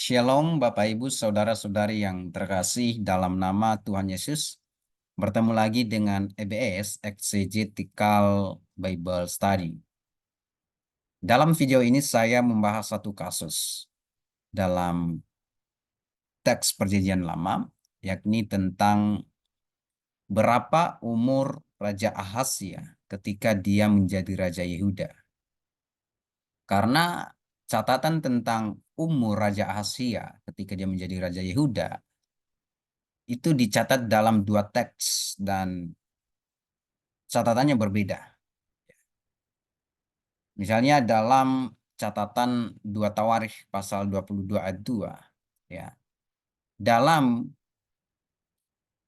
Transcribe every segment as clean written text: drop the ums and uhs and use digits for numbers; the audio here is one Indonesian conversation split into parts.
Shalom Bapak Ibu Saudara-saudari yang terkasih dalam nama Tuhan Yesus. Bertemu lagi dengan EBS Exegetical Bible Study. Dalam video ini saya membahas satu kasus dalam teks Perjanjian Lama, yakni tentang berapa umur Raja Ahazia ketika dia menjadi Raja Yehuda. Karena catatan tentang umur Raja Ahazia ketika dia menjadi Raja Yehuda itu dicatat dalam dua teks dan catatannya berbeda. Misalnya dalam catatan 2 Tawarikh pasal 22 ayat 2, ya. Dalam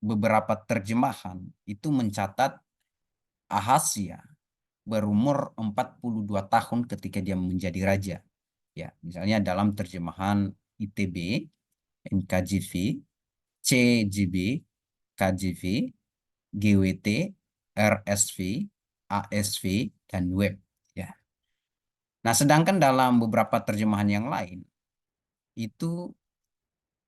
beberapa terjemahan itu mencatat Ahazia berumur 42 tahun ketika dia menjadi raja. Ya, misalnya dalam terjemahan ITB, NKJV, CJB, KJV, GWT, RSV, ASV, dan Web. Ya. Nah, sedangkan dalam beberapa terjemahan yang lain, itu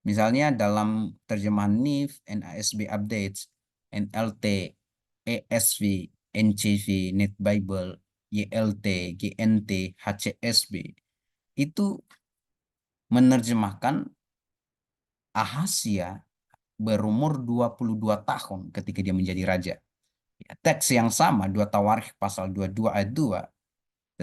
misalnya dalam terjemahan NIV, NASB Updates, NLT, ESV, NCV, Net Bible, YLT, GNT, HCSB, itu menerjemahkan Ahazia berumur 22 tahun ketika dia menjadi raja. Ya, teks yang sama, 2 Tawarikh pasal 22 ayat 2,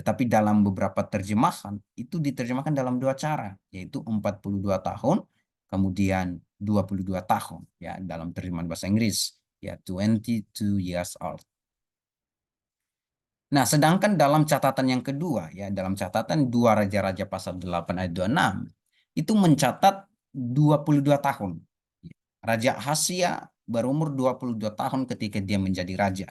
tetapi dalam beberapa terjemahan itu diterjemahkan dalam dua cara, yaitu 42 tahun, kemudian 22 tahun, ya, dalam terjemahan bahasa Inggris, ya, 22 years old. Nah, sedangkan dalam catatan yang kedua, ya, dalam catatan 2 Raja-Raja pasal 8 ayat 26, itu mencatat 22 tahun. Raja Ahazia berumur 22 tahun ketika dia menjadi raja.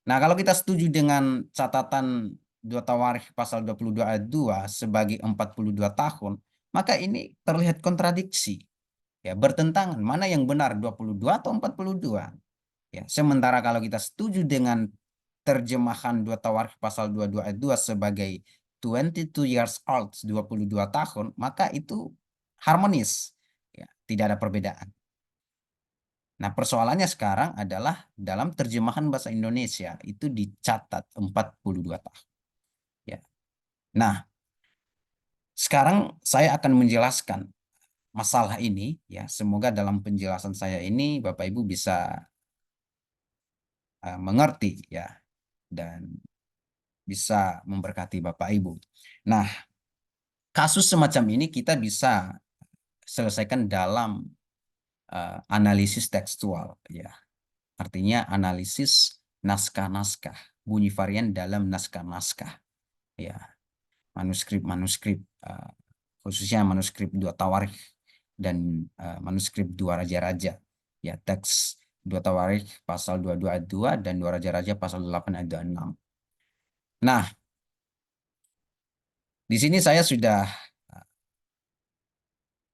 Nah, kalau kita setuju dengan catatan 2 Tawarikh pasal 22 ayat 2 sebagai 42 tahun, maka ini terlihat kontradiksi. Ya, bertentangan mana yang benar, 22 atau 42? Ya, sementara kalau kita setuju dengan terjemahan 2 Tawarikh pasal 22 ayat 2 sebagai 22 years old, 22 tahun, maka itu harmonis. Ya, tidak ada perbedaan. Nah, persoalannya sekarang adalah dalam terjemahan bahasa Indonesia itu dicatat 42 tahun. Ya. Nah, sekarang saya akan menjelaskan masalah ini, ya. Semoga dalam penjelasan saya ini Bapak Ibu bisa mengerti, ya, dan bisa memberkati Bapak Ibu. Nah, kasus semacam ini kita bisa selesaikan dalam analisis tekstual, ya. Artinya analisis naskah-naskah, bunyi varian dalam naskah-naskah, ya, manuskrip-manuskrip, khususnya manuskrip 2 Tawarikh dan manuskrip 2 Raja-Raja, ya, teks 2 Tawarikh pasal 22 ayat 2 dan 2 Raja-Raja pasal 8 ayat 26. Nah, di sini saya sudah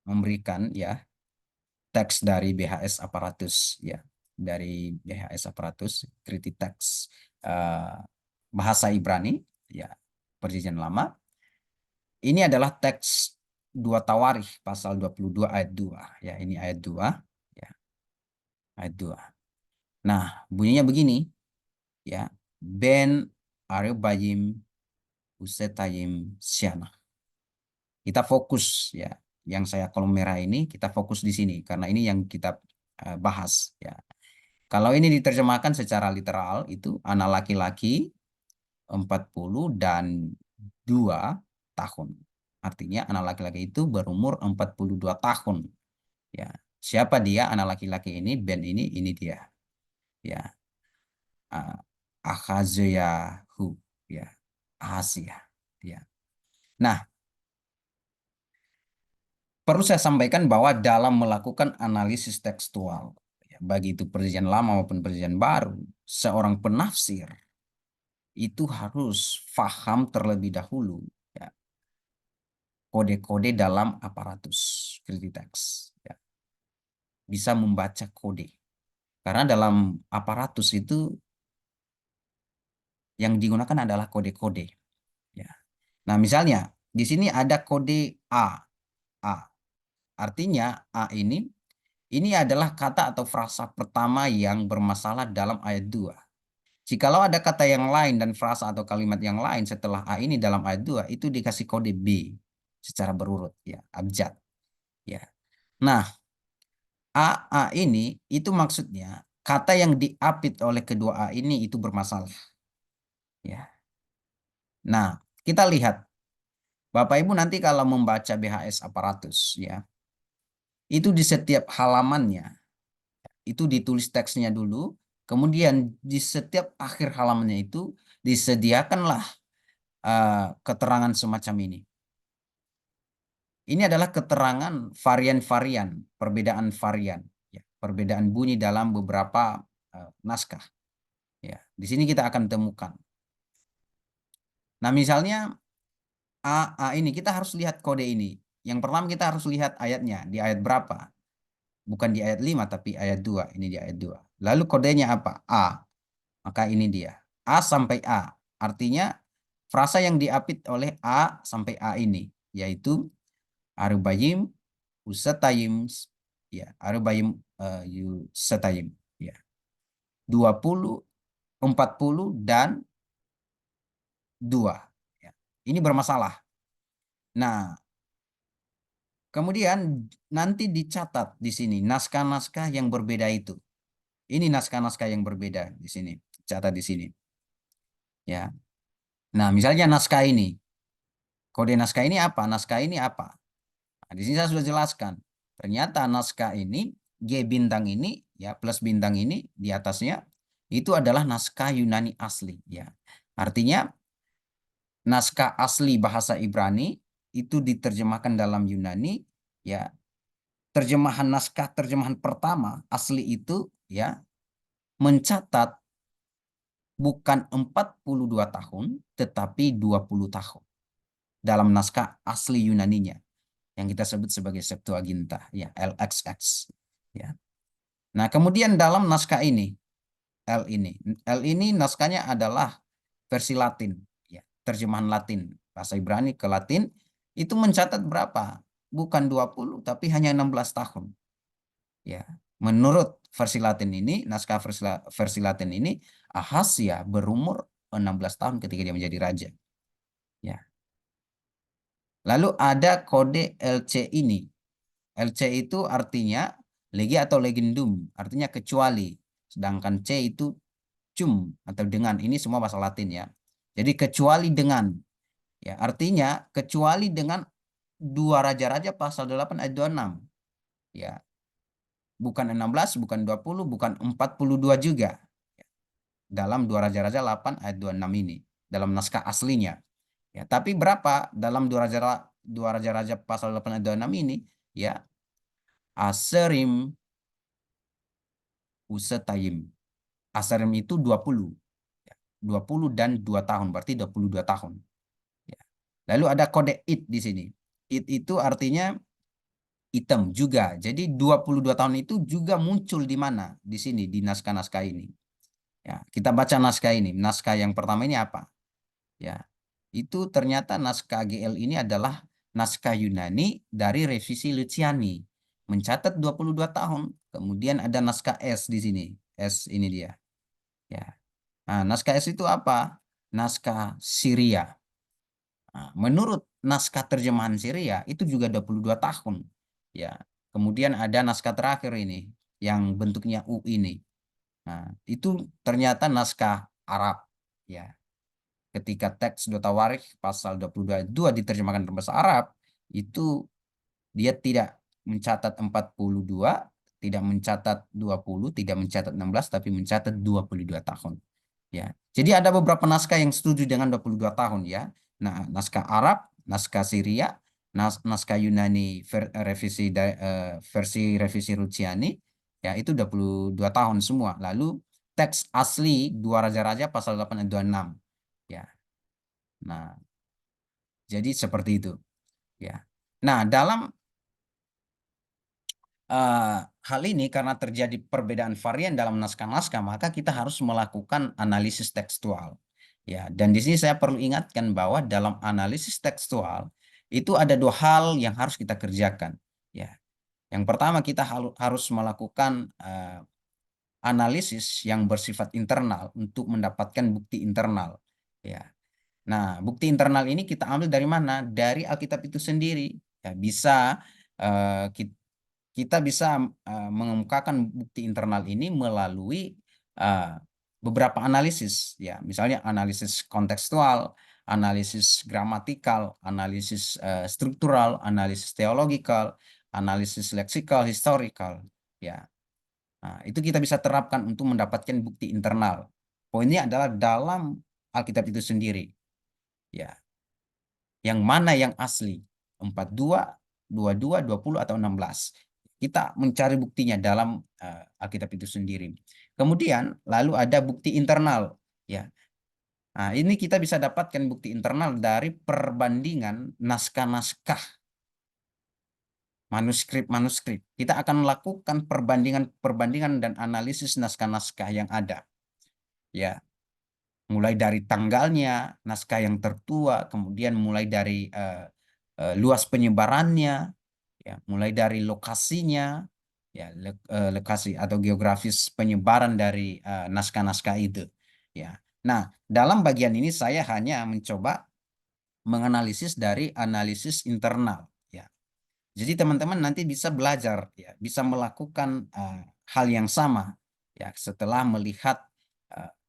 memberikan, ya, teks dari BHS Aparatus, ya, dari BHS Aparatus, Kriti Teks bahasa Ibrani, ya, Perjanjian Lama. Ini adalah teks 2 Tawarikh pasal 22 ayat 2, ya, ini ayat 2, ya, ayat 2. Nah, bunyinya begini, ya, Ben Arebayim Usetayim Syana. Kita fokus, ya, yang saya kolom merah ini kita fokus di sini karena ini yang kita bahas, ya. Kalau ini diterjemahkan secara literal itu anak laki-laki 40 dan 2 tahun. Artinya anak laki-laki itu berumur 42 tahun. Ya. Siapa dia anak laki-laki ini? Ben ini dia. Ya. Ahaziyahu, ya. Ahazia. Ya. Nah, perlu saya sampaikan bahwa dalam melakukan analisis tekstual, ya, baik itu Perjanjian Lama maupun Perjanjian Baru, seorang penafsir itu harus paham terlebih dahulu, ya, kode-kode dalam aparatus Kriti Teks, ya. Bisa membaca kode. Karena dalam aparatus itu yang digunakan adalah kode-kode, ya. Nah, misalnya di sini ada kode A. A. Artinya A ini adalah kata atau frasa pertama yang bermasalah dalam ayat 2. Jikalau ada kata yang lain dan frasa atau kalimat yang lain setelah A ini dalam ayat 2, itu dikasih kode B secara berurut, ya, abjad. Ya. Nah, A ini itu maksudnya kata yang diapit oleh kedua A ini itu bermasalah. Ya. Nah, kita lihat Bapak Ibu nanti kalau membaca BHS aparatus, ya, itu di setiap halamannya itu ditulis teksnya dulu, kemudian di setiap akhir halamannya itu disediakanlah keterangan semacam ini. Ini adalah keterangan varian-varian, perbedaan varian, ya, perbedaan bunyi dalam beberapa naskah. Ya, di sini kita akan temukan. Nah, misalnya A ini kita harus lihat kode ini. Yang pertama kita harus lihat ayatnya, di ayat berapa? Bukan di ayat 5 tapi ayat 2, ini di ayat 2. Lalu kodenya apa? A. Maka ini dia. A sampai A. Artinya frasa yang diapit oleh A sampai A ini, yaitu Arubayim, Usatayim, ya, Arubayim, Yusatayim, ya. 20, 40, dan 2. Ya. Ini bermasalah. Nah, kemudian nanti dicatat di sini naskah-naskah yang berbeda itu. Ini naskah-naskah yang berbeda di sini. Catat di sini. Ya. Nah, misalnya naskah ini. Kode naskah ini apa? Naskah ini apa? Nah, di sini saya sudah jelaskan. Ternyata naskah ini, G bintang ini, ya, plus bintang ini di atasnya, itu adalah naskah Yunani asli. Ya. Artinya, naskah asli bahasa Ibrani itu diterjemahkan dalam Yunani, ya. Terjemahan pertama asli itu, ya, mencatat bukan 42 tahun, tetapi 20 tahun dalam naskah asli Yunaninya yang kita sebut sebagai Septuaginta, ya, LXX, ya. Nah, kemudian dalam naskah ini L ini naskahnya adalah versi Latin, ya, terjemahan Latin bahasa Ibrani ke Latin itu mencatat berapa? Bukan 20 tapi hanya 16 tahun. Ya, menurut versi Latin ini, naskah versi Latin ini, Ahasya berumur 16 tahun ketika dia menjadi raja. Ya. Lalu ada kode LC ini. LC itu artinya legi atau legendum, artinya kecuali. Sedangkan C itu cum atau dengan. Ini semua bahasa Latin, ya. Jadi kecuali dengan. Ya, artinya kecuali dengan dua raja-raja pasal 8 ayat 26. Ya. Bukan 16, bukan 20, bukan 42 juga. Dalam dua raja-raja 8 ayat 26 ini. Dalam naskah aslinya. Ya, tapi berapa dalam dua raja-raja pasal 8 ayat 26 ini? Ya, Aserim Usetayim. Aserim itu 20. 20 dan 2 tahun, berarti 22 tahun. Ya. Lalu ada kode it di sini. It itu artinya item juga. Jadi 22 tahun itu juga muncul di mana? Di sini, di naskah-naskah ini. Ya, kita baca naskah ini. Naskah yang pertama ini apa? Ya, itu ternyata naskah GL ini adalah naskah Yunani dari revisi Luciani. Mencatat 22 tahun. Kemudian ada naskah S di sini. S ini dia. Ya. Nah, naskah S itu apa? Naskah Syria. Nah, menurut naskah terjemahan Syria itu juga 22 tahun. Ya. Kemudian ada naskah terakhir ini yang bentuknya U ini. Nah, itu ternyata naskah Arab, ya. Ketika teks Dotawarikh pasal 22 diterjemahkan dalam bahasa Arab, itu dia tidak mencatat 42, tidak mencatat 20, tidak mencatat 16, tapi mencatat 22 tahun. Ya. Jadi ada beberapa naskah yang setuju dengan 22 tahun, ya. Nah, naskah Arab, naskah Syria, naskah Yunani versi revisi Ruciani, ya, itu 22 tahun semua. Lalu teks asli Dua Raja-Raja pasal 8 ayat 26. Ya. Nah, jadi seperti itu, ya. Nah, dalam hal ini karena terjadi perbedaan varian dalam naskah-naskah, maka kita harus melakukan analisis tekstual. Ya, dan di sini saya perlu ingatkan bahwa dalam analisis tekstual itu ada dua hal yang harus kita kerjakan. Ya, Yang pertama kita harus melakukan analisis yang bersifat internal untuk mendapatkan bukti internal. Ya. Nah, bukti internal ini kita ambil dari mana? Dari Alkitab itu sendiri. Ya, bisa kita bisa mengemukakan bukti internal ini melalui beberapa analisis. Ya, misalnya analisis kontekstual, analisis gramatikal, analisis struktural, analisis teologikal, analisis leksikal, historical. Ya, nah, itu kita bisa terapkan untuk mendapatkan bukti internal. Poinnya adalah dalam Alkitab itu sendiri. Ya, yang mana yang asli? 42, 22, 20 atau 16. Kita mencari buktinya dalam Alkitab itu sendiri. Kemudian lalu ada bukti internal, ya. Nah, ini kita bisa dapatkan bukti internal dari perbandingan naskah-naskah, manuskrip-manuskrip. Kita akan melakukan perbandingan dan analisis naskah-naskah yang ada. Ya, mulai dari tanggalnya, naskah yang tertua, kemudian mulai dari luas penyebarannya, ya, mulai dari lokasinya, ya, lokasi atau geografis penyebaran dari naskah-naskah itu. Ya, nah, dalam bagian ini saya hanya mencoba menganalisis dari analisis internal. Ya, jadi teman-teman nanti bisa belajar, ya, bisa melakukan hal yang sama, ya, setelah melihat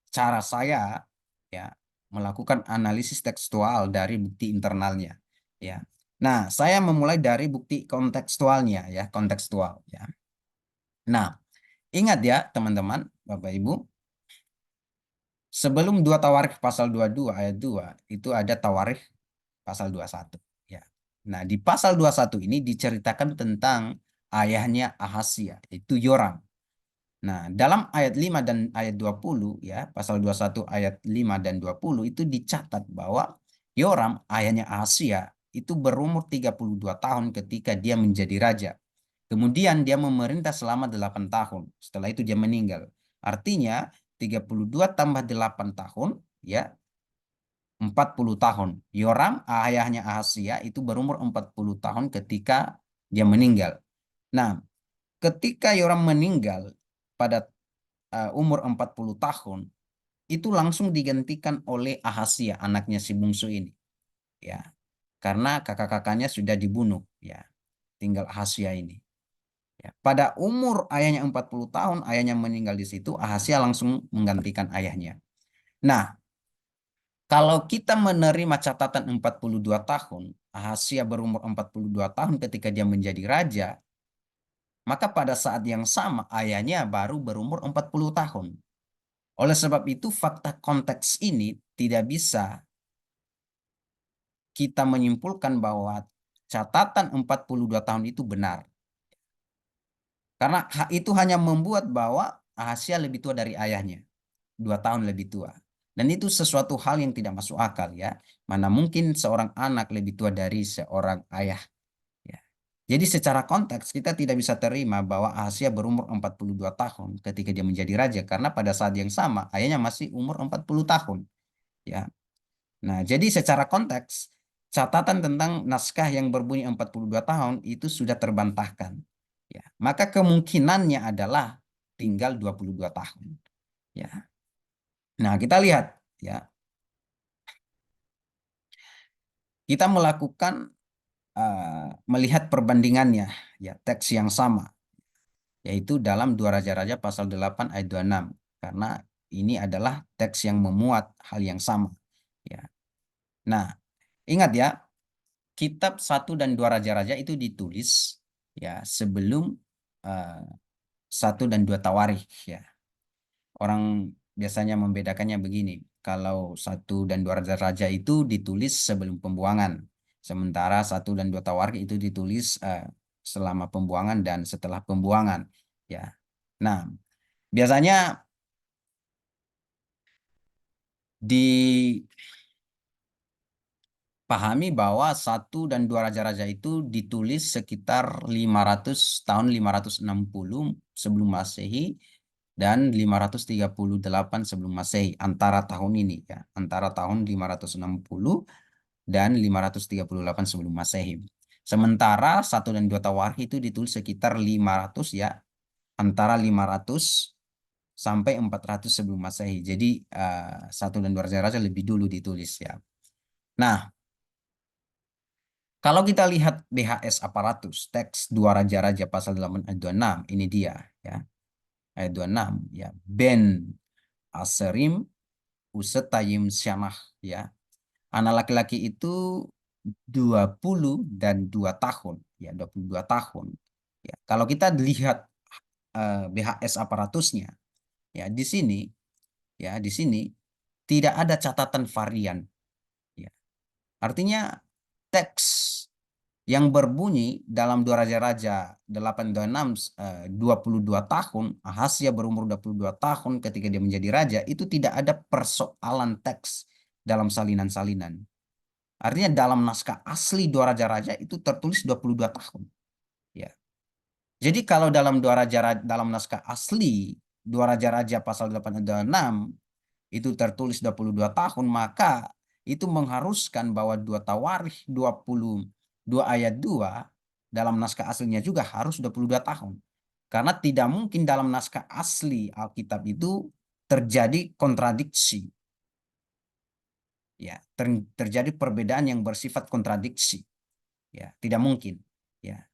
cara saya, ya, melakukan analisis tekstual dari bukti internalnya, ya. Nah, saya memulai dari bukti kontekstualnya, ya, kontekstual, ya. Nah, ingat ya teman-teman, Bapak Ibu, sebelum dua Tawarikh pasal 22 ayat 2 itu ada Tawarikh pasal 21, ya. Nah, di pasal 21 ini diceritakan tentang ayahnya Ahasia, yaitu Yoram. Nah, dalam ayat 5 dan ayat 20, ya, pasal 21 ayat 5 dan 20 itu dicatat bahwa Yoram, ayahnya Ahasia, itu berumur 32 tahun ketika dia menjadi raja. Kemudian dia memerintah selama 8 tahun. Setelah itu dia meninggal. Artinya 32 tambah 8 tahun, ya, 40 tahun. Yoram, ayahnya Ahasia, itu berumur 40 tahun ketika dia meninggal. Nah, ketika Yoram meninggal pada umur 40 tahun, itu langsung digantikan oleh Ahasia, anaknya si bungsu ini. Ya, karena kakak-kakaknya sudah dibunuh, ya. Tinggal Ahasia ini. Ya, pada umur ayahnya 40 tahun, ayahnya meninggal di situ, Ahasia langsung menggantikan ayahnya. Nah, kalau kita menerima catatan 42 tahun, Ahasia berumur 42 tahun ketika dia menjadi raja, maka pada saat yang sama ayahnya baru berumur 40 tahun. Oleh sebab itu fakta konteks ini tidak bisa kita menyimpulkan bahwa catatan 42 tahun itu benar. Karena itu hanya membuat bahwa Ahasia lebih tua dari ayahnya. 2 tahun lebih tua. Dan itu sesuatu hal yang tidak masuk akal, ya. Mana mungkin seorang anak lebih tua dari seorang ayah. Ya. Jadi secara konteks kita tidak bisa terima bahwa Ahasia berumur 42 tahun ketika dia menjadi raja. Karena pada saat yang sama ayahnya masih umur 40 tahun. Ya. Nah, jadi secara konteks catatan tentang naskah yang berbunyi 42 tahun itu sudah terbantahkan. Ya, maka kemungkinannya adalah tinggal 22 tahun. Ya. Nah, kita lihat, ya. Kita melakukan melihat perbandingannya, ya, teks yang sama, yaitu dalam Dua Raja-Raja pasal 8 ayat 26, karena ini adalah teks yang memuat hal yang sama, ya. Nah, ingat ya, kitab 1 dan 2 Raja-Raja itu ditulis, ya, sebelum uh, 1 dan 2 Tawarikh, ya. Orang biasanya membedakannya begini. Kalau 1 dan 2 Raja-Raja itu ditulis sebelum pembuangan. Sementara 1 dan 2 Tawarikh itu ditulis selama pembuangan dan setelah pembuangan. Ya. Nah, biasanya dipahami bahwa 1 dan 2 Raja-Raja itu ditulis sekitar 500 tahun 560 sebelum Masehi dan 538 sebelum Masehi, antara tahun ini, ya, antara tahun 560 dan 538 sebelum Masehi. Sementara 1 dan 2 tawarikh itu ditulis sekitar 500 ya, antara 500 sampai 400 sebelum Masehi. Jadi 1 dan 2 raja-raja lebih dulu ditulis ya. Nah, kalau kita lihat BHS Aparatus, teks 2 Raja-Raja pasal 8 ayat 26, ini dia ya. Ayat 26 ya. Ben Aserim Usetayim Syanah ya. Anak laki-laki itu 20 dan 2 tahun ya, 22 tahun. Ya, kalau kita lihat BHS aparatusnya ya di sini tidak ada catatan varian ya. Artinya teks yang berbunyi dalam 2 Raja-Raja 826 22 tahun, Ahasya berumur 22 tahun ketika dia menjadi raja, itu tidak ada persoalan teks dalam salinan-salinan. Artinya dalam naskah asli 2 Raja-Raja itu tertulis 22 tahun. Ya. Jadi kalau dalam naskah asli 2 Raja-Raja pasal 826 itu tertulis 22 tahun, maka itu mengharuskan bahwa 2 Tawarikh 22 ayat 2 dalam naskah aslinya juga harus 22 tahun. Karena tidak mungkin dalam naskah asli Alkitab itu terjadi kontradiksi. Ya, terjadi perbedaan yang bersifat kontradiksi. Ya, tidak mungkin. Ya.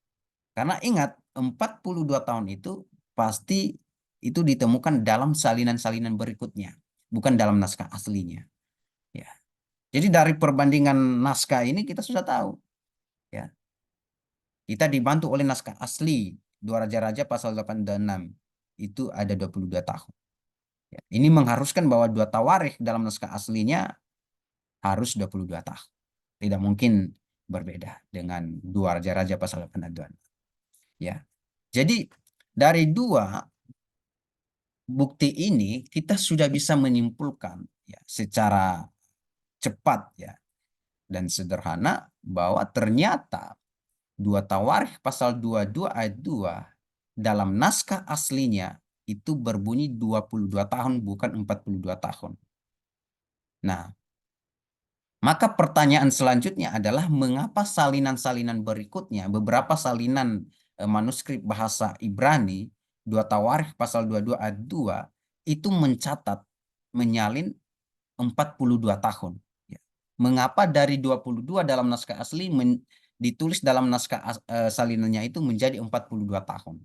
Karena ingat 42 tahun itu pasti itu ditemukan dalam salinan-salinan berikutnya, bukan dalam naskah aslinya. Ya. Jadi dari perbandingan naskah ini kita sudah tahu, ya. Kita dibantu oleh naskah asli 2 Raja-Raja pasal 8 dan 6 itu ada 22 tahun. Ya. Ini mengharuskan bahwa 2 Tawarikh dalam naskah aslinya harus 22 tahun. Tidak mungkin berbeda dengan 2 Raja-Raja pasal 8 dan 6. Ya. Jadi dari 2 bukti ini kita sudah bisa menyimpulkan ya secara cepat ya dan sederhana bahwa ternyata 2 Tawarikh pasal 22 ayat 2 dalam naskah aslinya itu berbunyi 22 tahun bukan 42 tahun. Nah, maka pertanyaan selanjutnya adalah mengapa salinan-salinan berikutnya, beberapa salinan manuskrip bahasa Ibrani 2 Tawarikh pasal 22 ayat 2 itu mencatat menyalin 42 tahun. Ya. Mengapa dari 22 dalam naskah asli ditulis dalam naskah salinannya itu menjadi 42 tahun?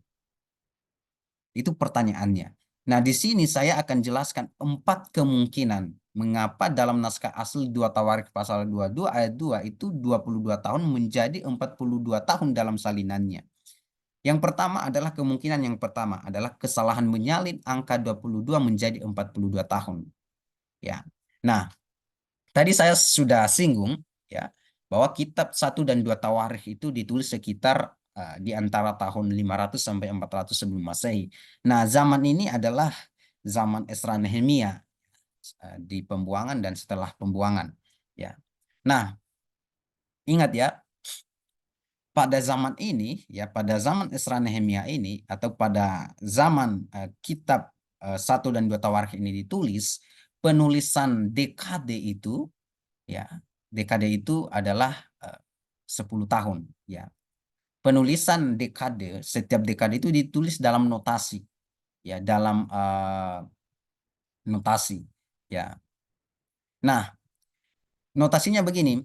Itu pertanyaannya. Nah, di sini saya akan jelaskan 4 kemungkinan mengapa dalam naskah asli 2 Tawarikh pasal 22 ayat 2 itu 22 tahun menjadi 42 tahun dalam salinannya. Yang pertama adalah kemungkinan yang pertama adalah kesalahan menyalin angka 22 menjadi 42 tahun. Ya. Nah, tadi saya sudah singgung ya bahwa kitab 1 dan 2 Tawarikh itu ditulis sekitar di antara tahun 500 sampai 400 sebelum Masehi. Nah, zaman ini adalah zaman Esra Nehemia di pembuangan dan setelah pembuangan ya. Nah, ingat ya, pada zaman ini ya, pada zaman Esra Nehemia ini atau pada zaman kitab 1 dan 2 Tawarikh ini ditulis, penulisan dekade itu ya, dekade itu adalah 10 tahun ya. Penulisan dekade, setiap dekade itu ditulis dalam notasi ya, dalam notasi ya. Nah, notasinya begini,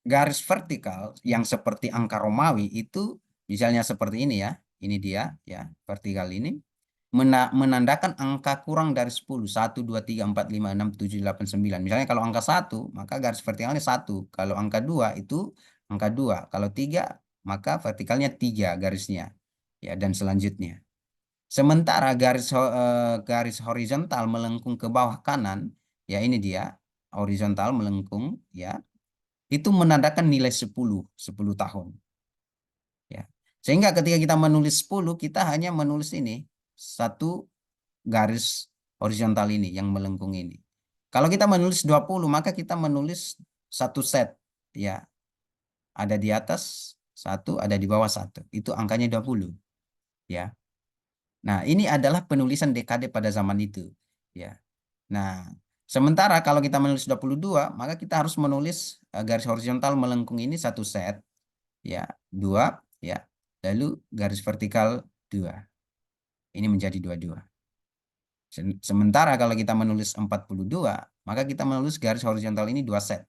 garis vertikal yang seperti angka Romawi itu misalnya seperti ini ya, ini dia ya, vertikal ini menandakan angka kurang dari 10, 1, 2, 3, 4, 5, 6, 7, 8, 9. Misalnya kalau angka 1, maka garis vertikalnya 1. Kalau angka 2 itu angka 2. Kalau 3, maka vertikalnya 3 garisnya. Ya, dan selanjutnya. Sementara garis horizontal melengkung ke bawah kanan, ya ini dia, horizontal melengkung, ya, itu menandakan nilai 10 tahun. Ya. Sehingga ketika kita menulis 10, kita hanya menulis ini, satu garis horizontal ini yang melengkung ini. Kalau kita menulis 20, maka kita menulis satu set. Ya, ada di atas satu, ada di bawah satu. Itu angkanya 20. Ya. Nah, ini adalah penulisan dekade pada zaman itu. Ya. Nah, sementara kalau kita menulis 22, maka kita harus menulis garis horizontal melengkung ini satu set. ya, 2, ya. Lalu garis vertikal 2. Ini menjadi 22. Sementara kalau kita menulis 42, maka kita menulis garis horizontal ini 2 set.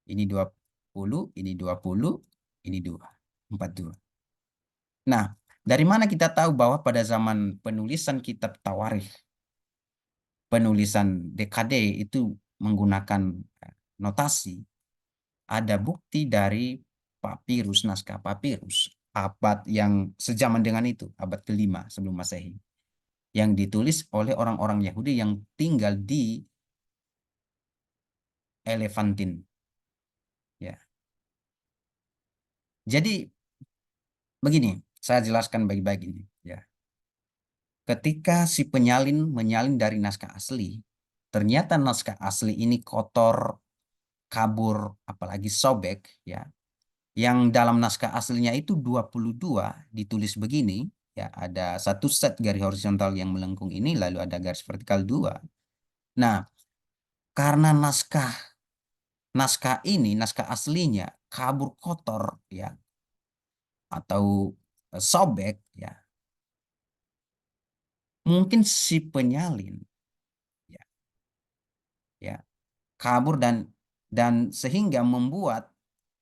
Ini 20, ini 20, ini 2, 42. Nah, dari mana kita tahu bahwa pada zaman penulisan kitab Tawarikh, penulisan DKD itu menggunakan notasi? Ada bukti dari papirus, naskah papirus abad yang sejaman dengan itu, abad kelima sebelum Masehi, yang ditulis oleh orang-orang Yahudi yang tinggal di Elefantin. Ya, jadi begini, saya jelaskan baik-baik ini. Ya, ketika si penyalin menyalin dari naskah asli, ternyata naskah asli ini kotor, kabur, apalagi sobek. Ya, yang dalam naskah aslinya itu 22 ditulis begini, ya, ada satu set garis horizontal yang melengkung ini, lalu ada garis vertikal 2. Nah, karena naskah ini, naskah aslinya kabur, kotor, ya, atau sobek, ya, mungkin si penyalin, ya, ya, kabur dan sehingga membuat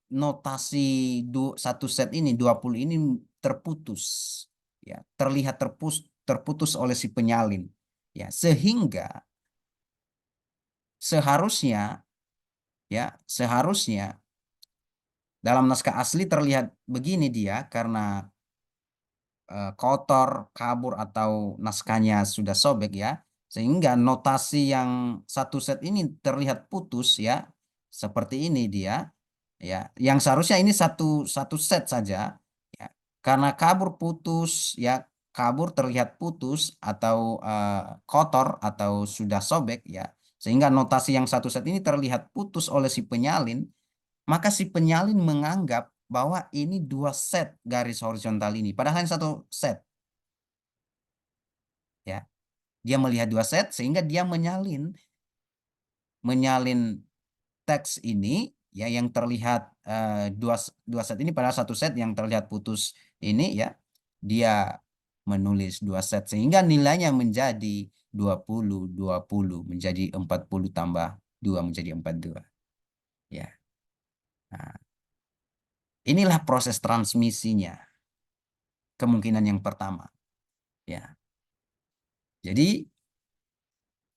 notasi satu set ini 20 ini terputus, ya, terlihat terputus oleh si penyalin, ya, sehingga seharusnya, ya, seharusnya dalam naskah asli terlihat begini dia karena kotor, kabur, atau naskahnya sudah sobek, ya, sehingga notasi yang satu set ini terlihat putus, ya, seperti ini dia, ya, yang seharusnya ini satu satu set saja, ya, karena kabur, putus, ya, kabur terlihat putus atau kotor atau sudah sobek, ya, sehingga notasi yang satu set ini terlihat putus oleh si penyalin, maka si penyalin menganggap bahwa ini 2 set garis horizontal ini, padahal hanya satu set, ya. Dia melihat 2 set sehingga dia menyalin teks ini, ya, yang terlihat dua set ini pada satu set yang terlihat putus ini, ya, dia menulis 2 set sehingga nilainya menjadi 20, 20 menjadi 40 tambah 2 menjadi 42, ya. Nah, inilah proses transmisinya, kemungkinan yang pertama, ya. Jadi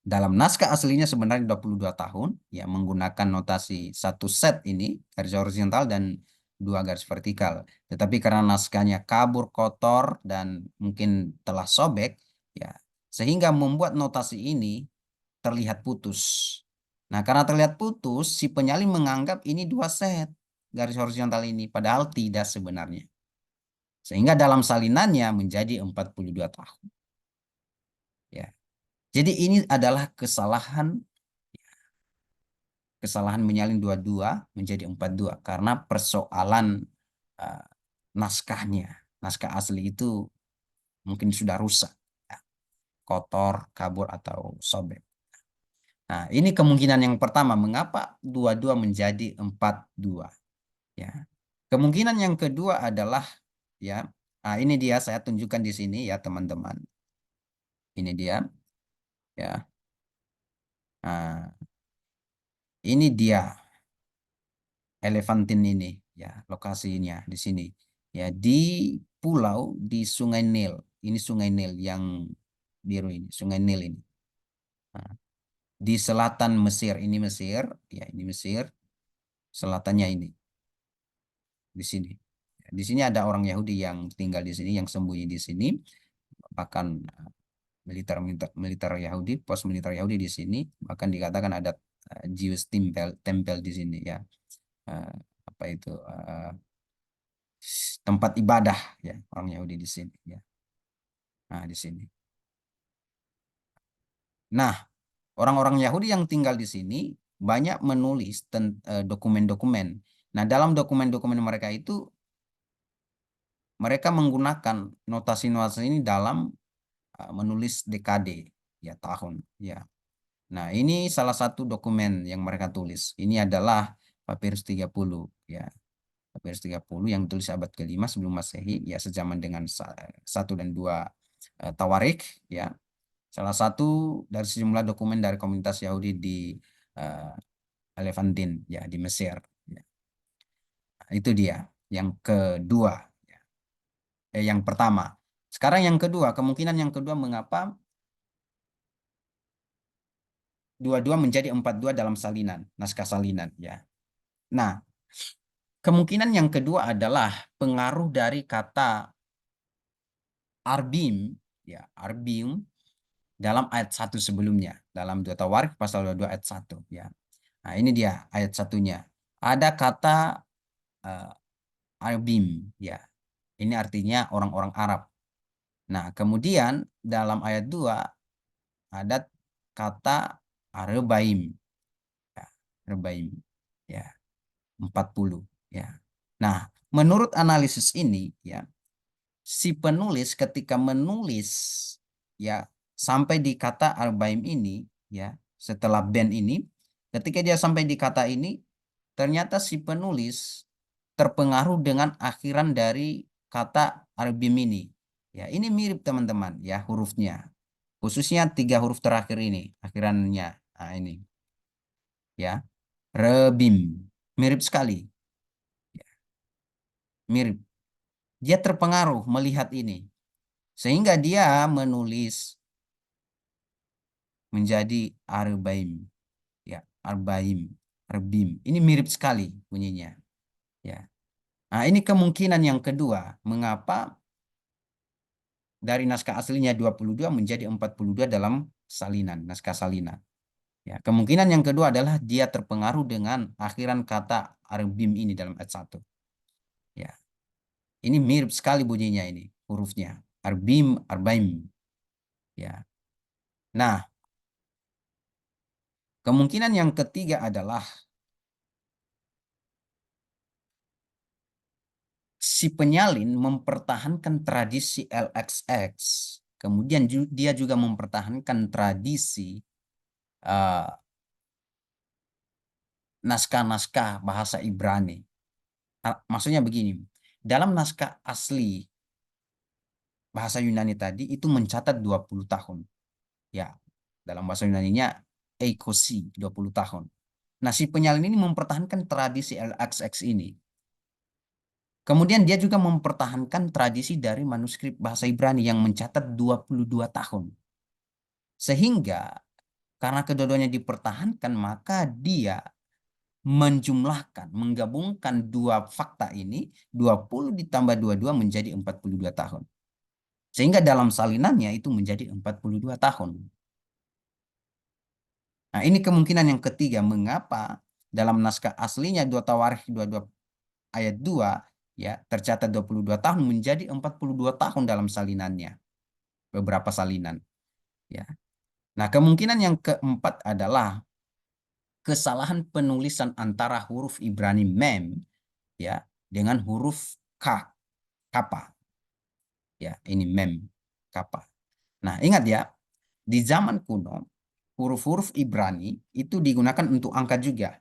dalam naskah aslinya sebenarnya 22 tahun, ya, menggunakan notasi satu set ini, garis horizontal dan 2 garis vertikal. Tetapi karena naskahnya kabur, kotor, dan mungkin telah sobek, ya, sehingga membuat notasi ini terlihat putus. Nah, karena terlihat putus, si penyalin menganggap ini 2 set garis horizontal ini, padahal tidak sebenarnya. Sehingga dalam salinannya menjadi 42 tahun. Ya. Jadi ini adalah kesalahan menyalin 22 menjadi 42 karena persoalan uh, naskahnya. Naskah asli itu mungkin sudah rusak, ya, kotor, kabur, atau sobek. Nah, ini kemungkinan yang pertama mengapa 22 menjadi 42, ya. Kemungkinan yang kedua adalah, ya, nah, ini dia saya tunjukkan di sini, ya, teman-teman. Ini dia, ya. Nah, ini dia Elefantin ini, ya, lokasinya di sini, ya, di pulau di Sungai Nil. Ini Sungai Nil yang biru ini, Sungai Nil ini. Nah, di selatan Mesir, ini Mesir, ya, ini Mesir, selatannya ini di sini. Di sini ada orang Yahudi yang tinggal di sini, yang sembunyi di sini, bahkan militer militer militer Yahudi, pos militer Yahudi di sini, bahkan dikatakan ada Jewish temple di sini, ya. Eh, apa itu, tempat ibadah, ya, orang Yahudi di sini, ya. Nah, di sini. Nah, orang-orang Yahudi yang tinggal di sini banyak menulis dokumen-dokumen. Nah, dalam dokumen-dokumen mereka itu mereka menggunakan notasi-notasi ini dalam menulis dekade, ya, tahun, ya. Nah, ini salah satu dokumen yang mereka tulis. Ini adalah Papirus 30, ya. Papirus 30 yang ditulis abad ke-5 sebelum Masehi, ya sezaman dengan 1 dan 2 Tawarik, ya. Salah satu dari sejumlah dokumen dari komunitas Yahudi di Levantine, ya, di Mesir. Ya. Nah, itu dia yang kedua. Ya. Yang pertama. Sekarang yang kedua, kemungkinan yang kedua mengapa dua-dua menjadi 42 dalam salinan, naskah salinan, ya. Nah, kemungkinan yang kedua adalah pengaruh dari kata arbim, ya, arbim dalam ayat 1 sebelumnya, dalam 2 Tawarik pasal 22 ayat 1, ya. Nah, ini dia ayat satunya. Ada kata arbim, ya. Ini artinya orang-orang Arab. Nah, kemudian dalam ayat 2 ada kata arebaim, ya, arebaim, ya, 40, ya. Nah, menurut analisis ini, ya, si penulis ketika menulis, ya, sampai di kata arbaim ini, ya, setelah ben ini, ketika dia sampai di kata ini, ternyata si penulis terpengaruh dengan akhiran dari kata arbim ini. Ya, ini mirip teman-teman, ya, hurufnya. Khususnya 3 huruf terakhir ini, akhirannya. Nah, ini, ya, rebim. Mirip sekali, ya, mirip. Dia terpengaruh melihat ini. Sehingga dia menulis menjadi arbaim, ya, arbaim, arbim. Ini mirip sekali bunyinya, ya. Nah, ini kemungkinan yang kedua mengapa dari naskah aslinya 22 menjadi 42 dalam salinan, naskah salinan. Ya, kemungkinan yang kedua adalah dia terpengaruh dengan akhiran kata arbim ini dalam ayat 1. Ya. Ini mirip sekali bunyinya ini, hurufnya. Arbim, arbaim. Ya. Nah, kemungkinan yang ketiga adalah si penyalin mempertahankan tradisi LXX, kemudian dia juga mempertahankan tradisi naskah-naskah bahasa Ibrani. Maksudnya begini, dalam naskah asli bahasa Yunani tadi itu mencatat 20 tahun. Ya, dalam bahasa Yunaninya eikosi, 20 tahun. Nah, si penyalin ini mempertahankan tradisi LXX ini. Kemudian dia juga mempertahankan tradisi dari manuskrip bahasa Ibrani yang mencatat 22 tahun. Sehingga karena kedua-duanya dipertahankan, maka dia menjumlahkan, menggabungkan dua fakta ini, 20 ditambah 22 menjadi 42 tahun. Sehingga dalam salinannya itu menjadi 42 tahun. Nah, ini kemungkinan yang ketiga mengapa dalam naskah aslinya 2 Tawarikh 22 ayat 2, ya, tercatat 22 tahun menjadi 42 tahun dalam salinannya. Beberapa salinan, ya. Nah, kemungkinan yang keempat adalah kesalahan penulisan antara huruf Ibrani mem, ya, dengan huruf k, kappa. Ya, ini mem, kappa. Nah, ingat ya, di zaman kuno huruf-huruf Ibrani itu digunakan untuk angka juga.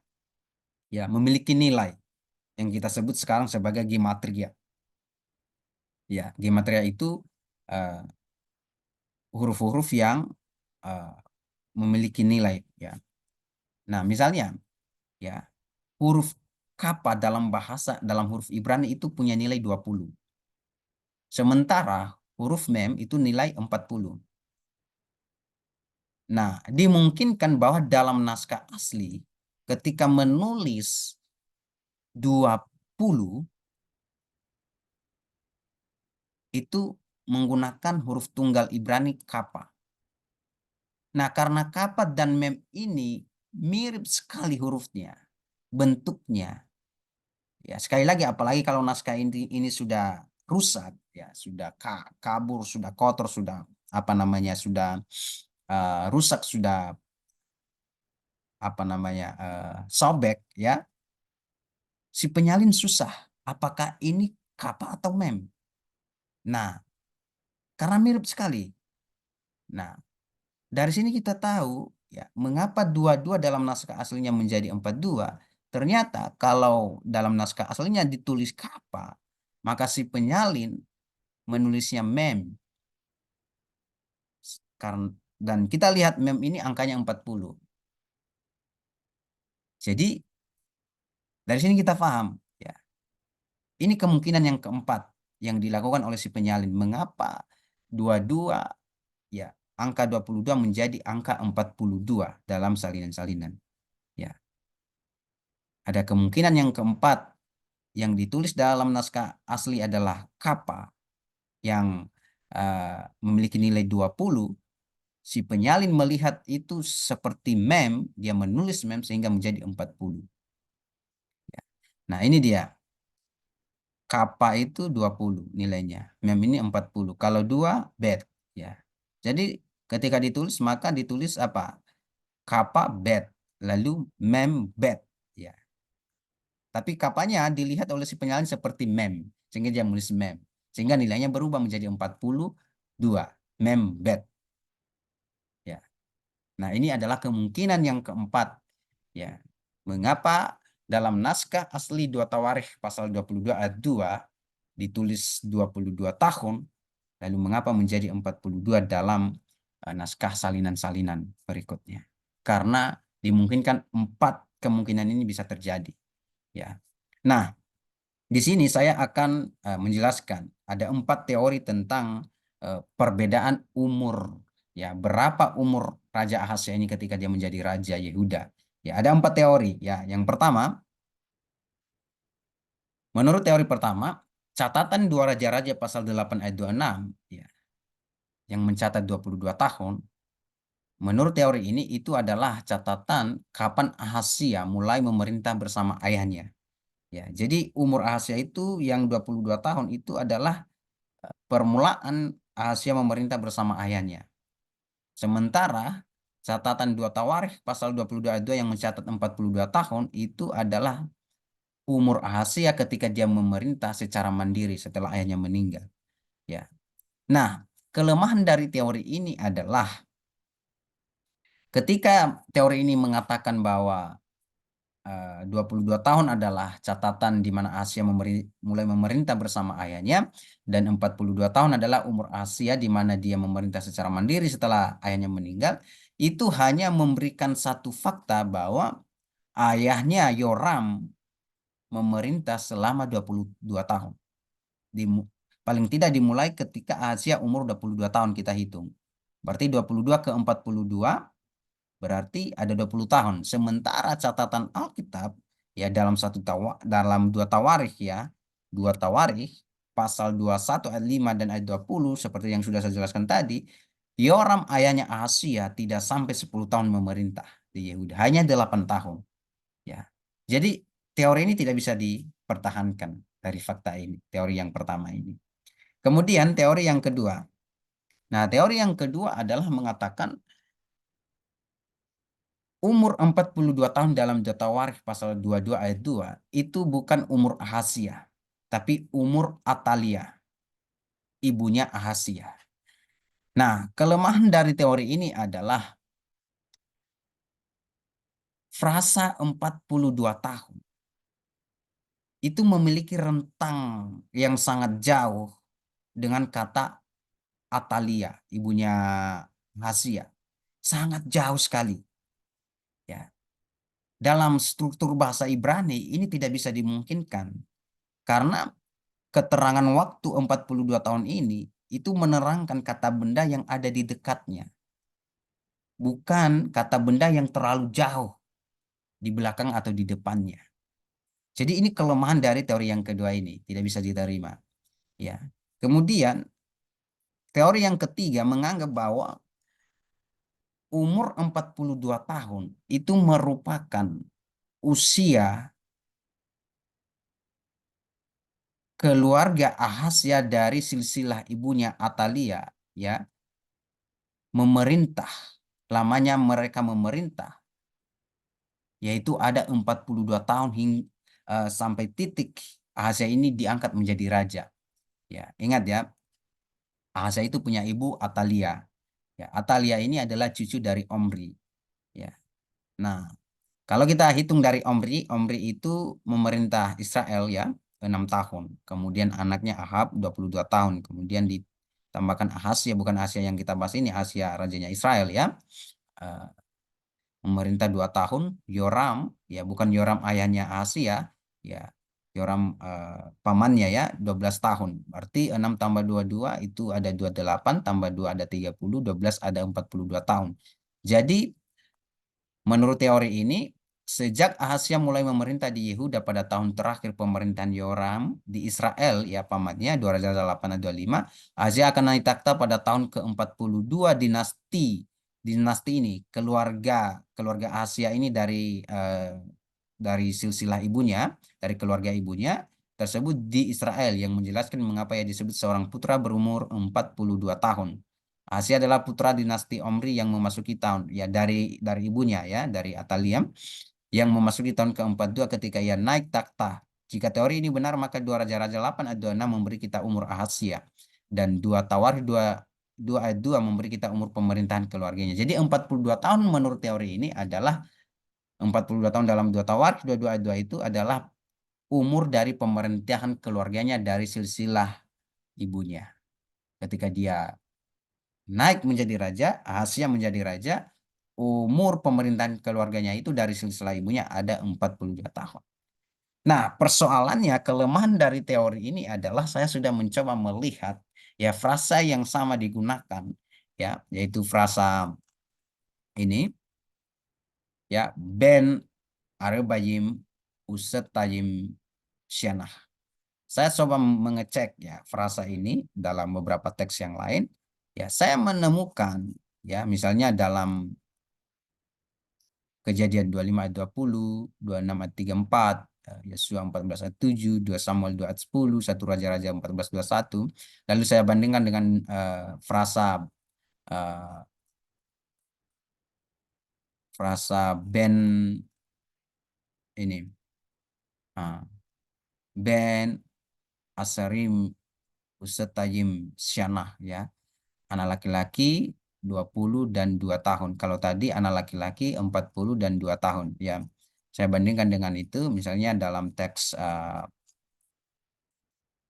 Ya, memiliki nilai yang kita sebut sekarang sebagai gematria. Ya, gematria itu huruf-huruf yang memiliki nilai, ya. Nah, misalnya, ya, huruf kappa dalam huruf Ibrani itu punya nilai 20. Sementara huruf mem itu nilai 40. Nah, dimungkinkan bahwa dalam naskah asli ketika menulis 20 itu menggunakan huruf tunggal Ibrani kappa. Nah, karena kappa dan mem ini mirip sekali hurufnya, bentuknya. Ya, sekali lagi apalagi kalau naskah ini sudah rusak, ya, sudah kabur, sudah kotor, sudah apa namanya, sudah rusak, sudah apa namanya, sobek, ya. Si penyalin susah apakah ini kappa atau mem. Nah, karena mirip sekali. Nah, dari sini kita tahu, ya, mengapa dua-dua dalam naskah aslinya menjadi 42. Ternyata kalau dalam naskah aslinya ditulis Kapa, maka si penyalin menulisnya Mem. Karena dan kita lihat Mem ini angkanya 40. Jadi dari sini kita paham ya. Ini kemungkinan yang keempat yang dilakukan oleh si penyalin. Mengapa 22 ya angka 22 menjadi angka 42 dalam salinan-salinan. Ya, ada kemungkinan yang keempat yang ditulis dalam naskah asli adalah Kapa yang memiliki nilai 20. Si penyalin melihat itu seperti mem, dia menulis mem sehingga menjadi 40. Ya. Nah, ini dia. Kappa itu 20 nilainya. Mem ini 40. Kalau 2 bet ya. Jadi ketika ditulis maka ditulis apa? Kappa bet. Lalu mem bet ya. Tapi kapanya dilihat oleh si penyalin seperti mem sehingga dia menulis mem. Sehingga nilainya berubah menjadi 42. Mem bet ya. Nah, ini adalah kemungkinan yang keempat ya. Mengapa dalam naskah asli 2 Tawarikh pasal 22 ayat 2 ditulis 22 tahun, lalu mengapa menjadi 42 dalam naskah salinan-salinan berikutnya? Karena dimungkinkan 4 kemungkinan ini bisa terjadi. Ya. Nah, di sini saya akan menjelaskan ada 4 teori tentang perbedaan umur. Ya, berapa umur Raja Ahasya ini ketika dia menjadi Raja Yehuda? Ya, ada 4 teori. Ya, yang pertama, menurut teori pertama, catatan dua raja-raja pasal 8 ayat 26 ya, yang mencatat 22 tahun, menurut teori ini itu adalah catatan kapan Ahasya mulai memerintah bersama ayahnya. Ya, jadi umur Ahasya itu yang 22 tahun itu adalah permulaan Ahasya memerintah bersama ayahnya. Sementara catatan 2 Tawarikh pasal 22 ayat 2 yang mencatat 42 tahun itu adalah umur Ahasya ketika dia memerintah secara mandiri setelah ayahnya meninggal. Ya. Nah, kelemahan dari teori ini adalah ketika teori ini mengatakan bahwa 22 tahun adalah catatan di mana Asia mulai memerintah bersama ayahnya dan 42 tahun adalah umur Asia di mana dia memerintah secara mandiri setelah ayahnya meninggal, itu hanya memberikan satu fakta bahwa ayahnya Yoram memerintah selama 22 tahun. Paling tidak dimulai ketika Asia umur 22 tahun kita hitung. Berarti 22 ke 42 berarti ada 20 tahun. Sementara catatan Alkitab ya dalam 2 Tawarikh ya, 2 Tawarikh pasal 21 ayat 5 dan ayat 20 seperti yang sudah saya jelaskan tadi, Yoram ayahnya Ahazia tidak sampai 10 tahun memerintah di Yehuda, hanya 8 tahun ya. Jadi teori ini tidak bisa dipertahankan dari fakta ini, teori yang pertama ini. Kemudian teori yang kedua. Nah, teori yang kedua adalah mengatakan umur 42 tahun dalam Jatawarikh pasal 22 ayat 2 itu bukan umur Ahazia, tapi umur Atalia, ibunya Ahazia. Nah, kelemahan dari teori ini adalah frasa 42 tahun itu memiliki rentang yang sangat jauh dengan kata Atalia, ibunya Ahazia. Sangat jauh sekali. Ya. Dalam struktur bahasa Ibrani ini tidak bisa dimungkinkan karena keterangan waktu 42 tahun ini itu menerangkan kata benda yang ada di dekatnya, bukan kata benda yang terlalu jauh di belakang atau di depannya. Jadi ini kelemahan dari teori yang kedua ini, tidak bisa diterima. Ya. Kemudian teori yang ketiga menganggap bahwa umur 42 tahun itu merupakan usia keluarga Ahasya dari silsilah ibunya Atalia ya memerintah, lamanya mereka memerintah yaitu ada 42 tahun sampai titik Ahasya ini diangkat menjadi raja. Ya, ingat ya, Ahasya itu punya ibu Atalia. Ya, Atalia ini adalah cucu dari Omri. Ya. Nah, Kalau kita hitung dari Omri, Omri itu memerintah Israel ya 6 tahun. Kemudian anaknya Ahab 22 tahun. Kemudian ditambahkan Ahasya, bukan Ahasya yang kita bahas ini, Ahasya rajanya Israel ya. Eh, Memerintah 2 tahun. Yoram, ya bukan Yoram ayahnya Ahasya, ya Yoram pamannya ya 12 tahun. Berarti 6 tambah 22 itu ada 28, tambah 2 ada 30, 12 ada 42 tahun. Jadi menurut teori ini, sejak Ahasya mulai memerintah di Yehuda pada tahun terakhir pemerintahan Yoram di Israel, ya pamannya 2 Raja 8 dan 25, Ahasya akan naik takhta pada tahun ke-42 dinasti ini, keluarga Ahasya ini dari silsilah ibunya, dari keluarga ibunya tersebut di Israel, yang menjelaskan mengapa ia disebut seorang putra berumur 42 tahun. Asia adalah putra dinasti Omri yang memasuki tahun ya dari ibunya ya, dari Ataliam, yang memasuki tahun ke-42 ketika ia naik takhta. Jika teori ini benar, maka dua raja-raja 8 ayat 26 memberi kita umur Ahasia, dan dua Tawarikh 2 ayat 2 memberi kita umur pemerintahan keluarganya. Jadi 42 tahun menurut teori ini adalah 42 tahun dalam dua Tawarikh 22 ayat 2 itu adalah umur dari pemerintahan keluarganya dari silsilah ibunya. Ketika dia naik menjadi raja, Ahasia menjadi raja, umur pemerintahan keluarganya itu dari silsilah ibunya ada 42 tahun. Nah, persoalannya, kelemahan dari teori ini adalah saya sudah mencoba melihat ya frasa yang sama digunakan, ya, yaitu frasa ini ya, Ben Arebayim Usetayim Syanah. Saya coba mengecek ya frasa ini dalam beberapa teks yang lain. Ya, saya menemukan ya misalnya dalam Kejadian 25 ayat 20, 26 ayat 34, Yesua 14 ayat 7, 2 Samuel 2 ayat 10, 1 Raja-Raja 14 21. Lalu saya bandingkan dengan uh, frasa Ben ini. Uh, Ben Asarim Usetayim Syanah ya. Anak laki-laki 20 dan 2 tahun. Kalau tadi anak laki-laki 40 dan 2 tahun ya. Saya bandingkan dengan itu misalnya dalam teks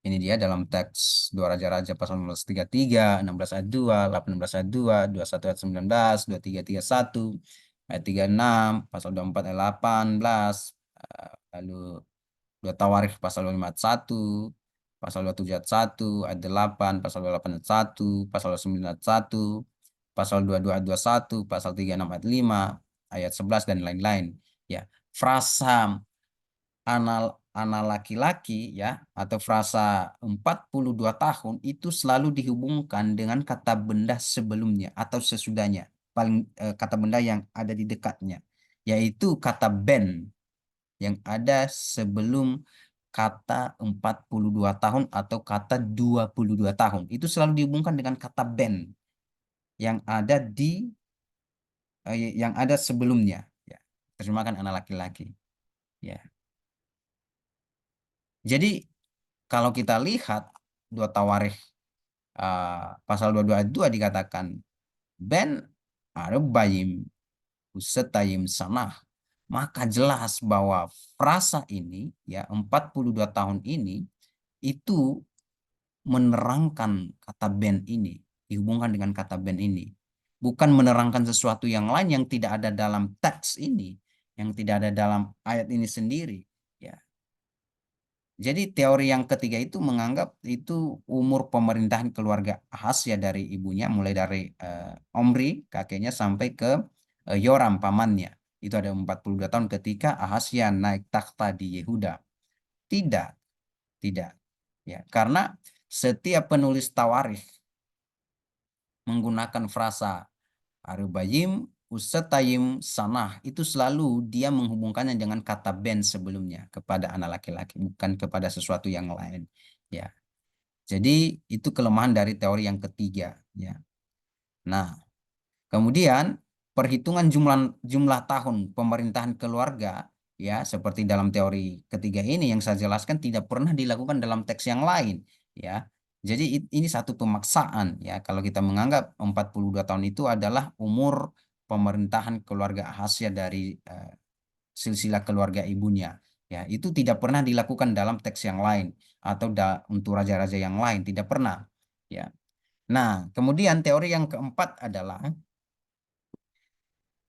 ini dia dalam teks dua Raja-Raja pasal 15:33, 16 ayat 2, 18 ayat 2, 21 ayat 19, 23:31, ayat 36, pasal 24 ayat 18, lalu 2 Tawarikh pasal 25 ayat 1, pasal 27 ayat 1, ayat 8, pasal 28 ayat 1, pasal 29 ayat 1, pasal 22 ayat 21, pasal 36 ayat 5, ayat 11 dan lain-lain. Ya, frasa anak laki-laki ya atau frasa 42 tahun itu selalu dihubungkan dengan kata benda sebelumnya atau sesudahnya. Paling kata benda yang ada di dekatnya, yaitu kata ben yang ada sebelum kata 42 tahun atau kata 22 tahun. Itu selalu dihubungkan dengan kata ben yang ada yang ada sebelumnya ya. Terjemahkan anak laki-laki ya. Jadi kalau kita lihat dua Tawarikh pasal 22 ayat 2 dikatakan Ben Arbayim Usetayim Sanah, maka jelas bahwa frasa ini ya 42 tahun ini itu menerangkan kata Ben ini, dihubungkan dengan kata Ben ini, bukan menerangkan sesuatu yang lain yang tidak ada dalam teks ini, yang tidak ada dalam ayat ini sendiri ya. Jadi teori yang ketiga itu menganggap itu umur pemerintahan keluarga Ahasya dari ibunya, mulai dari Omri kakeknya sampai ke Yoram pamannya. Itu ada 42 tahun ketika Ahasya naik takhta di Yehuda. Tidak, tidak. Ya, karena setiap penulis Tawarikh menggunakan frasa Arubayim Usetayim Sanah, itu selalu dia menghubungkannya dengan kata ben sebelumnya kepada anak laki-laki, bukan kepada sesuatu yang lain. Ya, jadi itu kelemahan dari teori yang ketiga. Ya, nah kemudian perhitungan jumlah tahun pemerintahan keluarga ya seperti dalam teori ketiga ini yang saya jelaskan tidak pernah dilakukan dalam teks yang lain ya. Jadi ini satu pemaksaan ya kalau kita menganggap 42 tahun itu adalah umur pemerintahan keluarga Ahasya dari silsilah keluarga ibunya. Ya, itu tidak pernah dilakukan dalam teks yang lain atau untuk raja-raja yang lain, tidak pernah. Ya. Nah, kemudian teori yang keempat adalah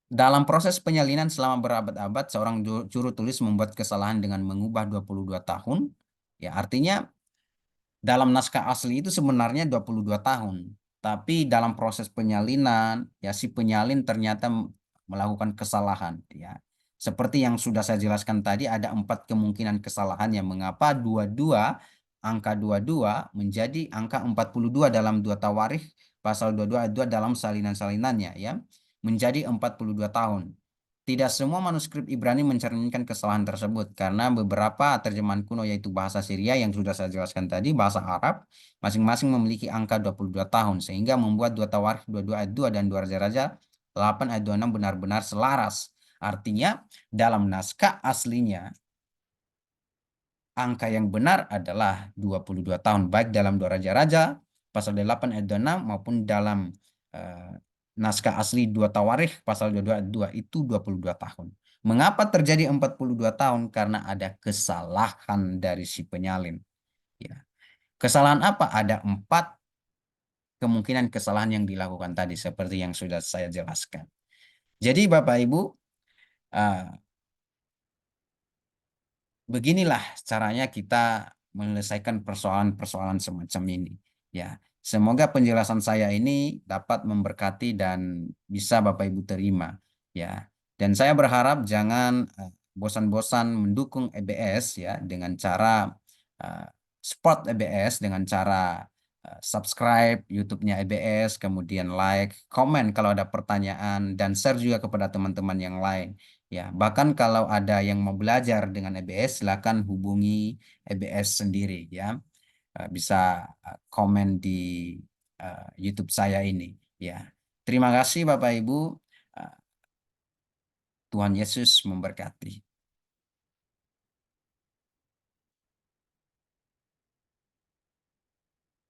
dalam proses penyalinan selama berabad-abad, seorang juru tulis membuat kesalahan dengan mengubah 22 tahun. Ya, artinya dalam naskah asli itu sebenarnya 22 tahun. Tapi dalam proses penyalinan, ya si penyalin ternyata melakukan kesalahan. Ya. Seperti yang sudah saya jelaskan tadi, ada 4 kemungkinan kesalahan yang mengapa angka 22 menjadi angka 42 dalam dua tawarikh pasal 22 ayat 2 dalam salinan-salinannya, ya, menjadi 42 tahun. Tidak semua manuskrip Ibrani mencerminkan kesalahan tersebut karena beberapa terjemahan kuno yaitu bahasa Syria yang sudah saya jelaskan tadi, bahasa Arab, masing-masing memiliki angka 22 tahun sehingga membuat dua Tawarikh 22 ayat 2 dan dua Raja-Raja 8 ayat 26 benar-benar selaras. Artinya dalam naskah aslinya angka yang benar adalah 22 tahun baik dalam dua Raja-Raja pasal 8 ayat 26 maupun dalam eh, naskah asli dua Tawarikh pasal 22 ayat 2 itu 22 tahun. Mengapa terjadi 42 tahun? Karena ada kesalahan dari si penyalin. Ya. Kesalahan apa? Ada 4 kemungkinan kesalahan yang dilakukan tadi seperti yang sudah saya jelaskan. Jadi Bapak Ibu, eh, beginilah caranya kita menyelesaikan persoalan-persoalan semacam ini. Ya, semoga penjelasan saya ini dapat memberkati dan bisa Bapak Ibu terima. Ya, dan saya berharap jangan bosan-bosan mendukung EBS ya dengan cara uh, support EBS dengan cara subscribe YouTube-nya EBS, kemudian like, komen kalau ada pertanyaan dan share juga kepada teman-teman yang lain. Ya, bahkan kalau ada yang mau belajar dengan EBS, silakan hubungi EBS sendiri ya. Bisa komen di YouTube saya ini ya. Terima kasih Bapak Ibu. Eh, Tuhan Yesus memberkati.